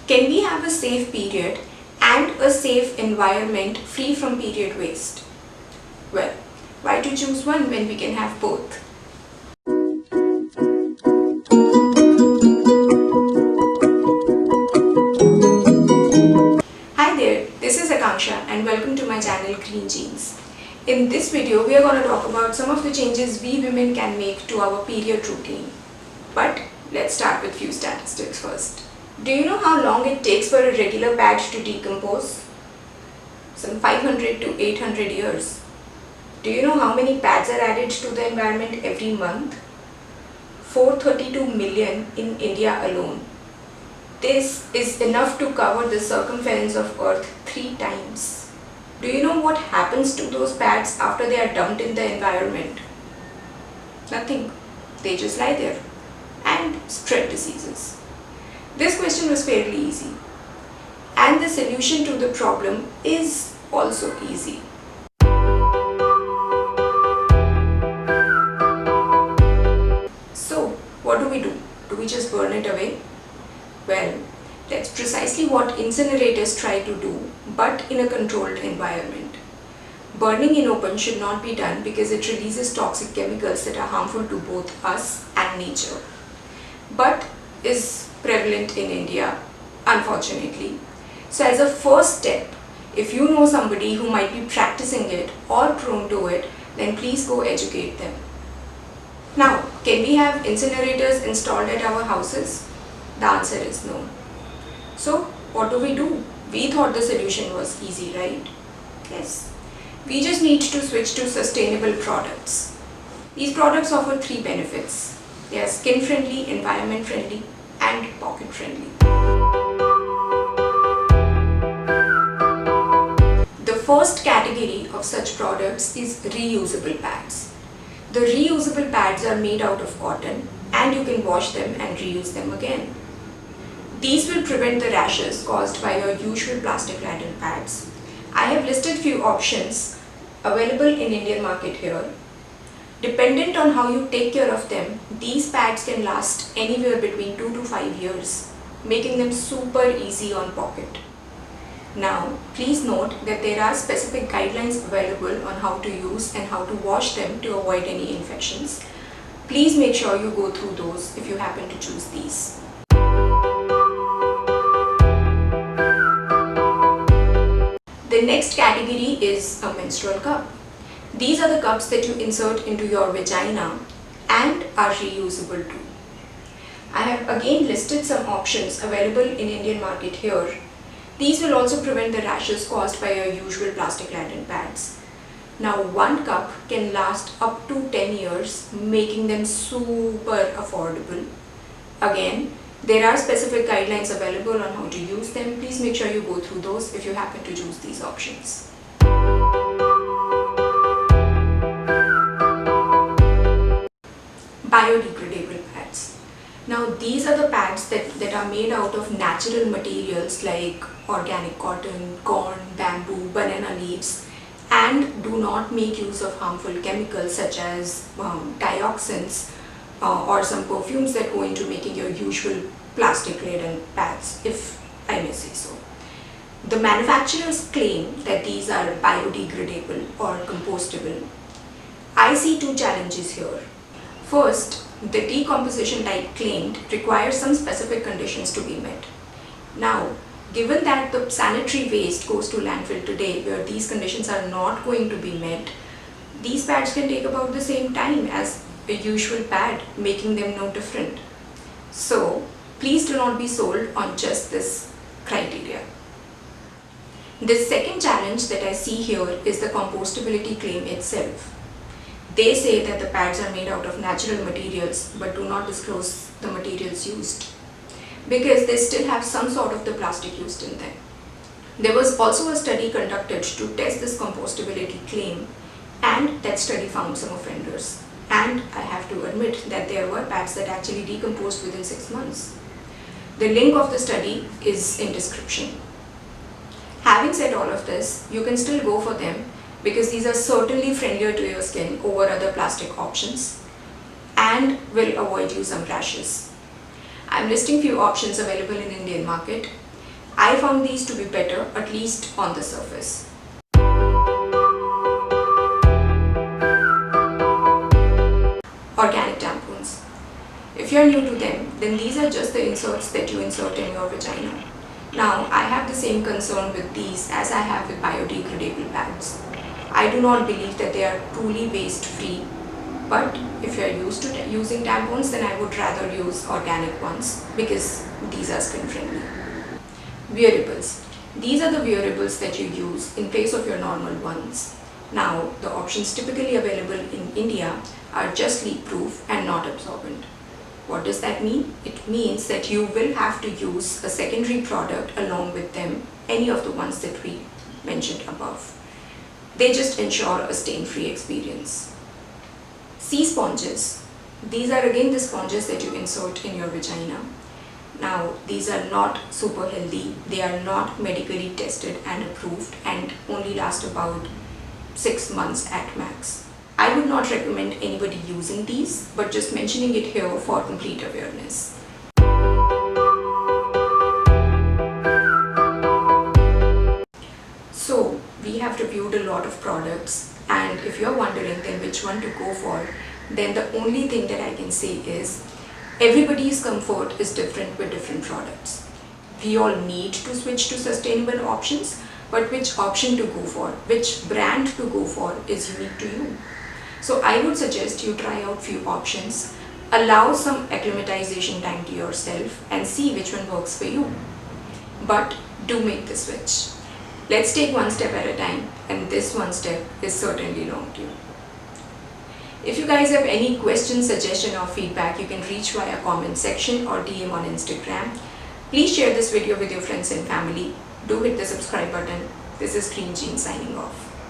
Can we have a safe period and a safe environment free from period waste? Well, why to choose one when we can have both? Hi there, this is Akanksha and welcome to my channel Green Jeans. In this video, we are going to talk about some of the changes we women can make to our period routine. But let's start with few statistics first. Do you know how long it takes for a regular pad to decompose? Some 500 to 800 years. Do you know how many pads are added to the environment every month? 432 million in India alone. This is enough to cover the circumference of Earth 3 times. Do you know what happens to those pads after they are dumped in the environment? Nothing. They just lie there and spread diseases. This question was fairly easy. And the solution to the problem is also easy. So, what do? Do we just burn it away? Well, that's precisely what incinerators try to do, but in a controlled environment. Burning in open should not be done because it releases toxic chemicals that are harmful to both us and nature, but is prevalent in India, unfortunately. So as a first step, if you know somebody who might be practicing it or prone to it, then please go educate them. Now, can we have incinerators installed at our houses? The answer is no. So, what do? We thought the solution was easy, right? Yes. We just need to switch to sustainable products. These products offer 3 benefits. They are skin friendly, environment friendly, and pocket friendly. The first category of such products is reusable pads. The reusable pads are made out of cotton and you can wash them and reuse them again. These will prevent the rashes caused by your usual plastic laden pads. I have listed few options available in Indian market here. Dependent on how you take care of them, these pads can last anywhere between 2 to 5 years, making them super easy on pocket. Now, please note that there are specific guidelines available on how to use and how to wash them to avoid any infections. Please make sure you go through those if you happen to choose these. The next category is a menstrual cup. These are the cups that you insert into your vagina and are reusable too. I have again listed some options available in Indian market here. These will also prevent the rashes caused by your usual plastic laden pads. Now, one cup can last up to 10 years, making them super affordable. Again, there are specific guidelines available on how to use them. Please make sure you go through those if you happen to choose these options. Biodegradable pads. Now, these are the pads that are made out of natural materials like organic cotton, corn, bamboo, banana leaves, and do not make use of harmful chemicals such as dioxins or some perfumes that go into making your usual plastic laden pads, if I may say so. The manufacturers claim that these are biodegradable or compostable. I see 2 challenges here. First, the decomposition type claimed requires some specific conditions to be met. Now, given that the sanitary waste goes to landfill today where these conditions are not going to be met, these pads can take about the same time as a usual pad, making them no different. So, please do not be sold on just this criteria. The second challenge that I see here is the compostability claim itself. They say that the pads are made out of natural materials but do not disclose the materials used because they still have some sort of the plastic used in them. There was also a study conducted to test this compostability claim, and that study found some offenders. And I have to admit that there were pads that actually decomposed within 6 months. The link of the study is in description. Having said all of this, you can still go for them because these are certainly friendlier to your skin over other plastic options and will avoid you some rashes. I'm listing few options available in Indian market. I found these to be better, at least on the surface. Organic tampons. If you're new to them, then these are just the inserts that you insert in your vagina. Now, I have the same concern with these as I have with biodegradable pads. I do not believe that they are truly waste free, but if you are used to using tampons, then I would rather use organic ones because these are skin friendly. Wearables. These are the wearables that you use in place of your normal ones. Now, the options typically available in India are just leak proof and not absorbent. What does that mean? It means that you will have to use a secondary product along with them, any of the ones that we mentioned above. They just ensure a stain-free experience. Sea sponges. These are again the sponges that you insert in your vagina. Now, these are not super healthy. They are not medically tested and approved and only last about 6 months at max. I would not recommend anybody using these, but just mentioning it here for complete awareness. So, we have reviewed a lot of products, and if you're wondering then which one to go for, then the only thing that I can say is everybody's comfort is different with different products. We all need to switch to sustainable options, but which option to go for, which brand to go for is unique to you. So I would suggest you try out few options, allow some acclimatization time to yourself and see which one works for you. But do make the switch. Let's take one step at a time, and this one step is certainly long due. If you guys have any questions, suggestion or feedback, you can reach via comment section or DM on Instagram. Please share this video with your friends and family. Do hit the subscribe button. This is Green Jean signing off.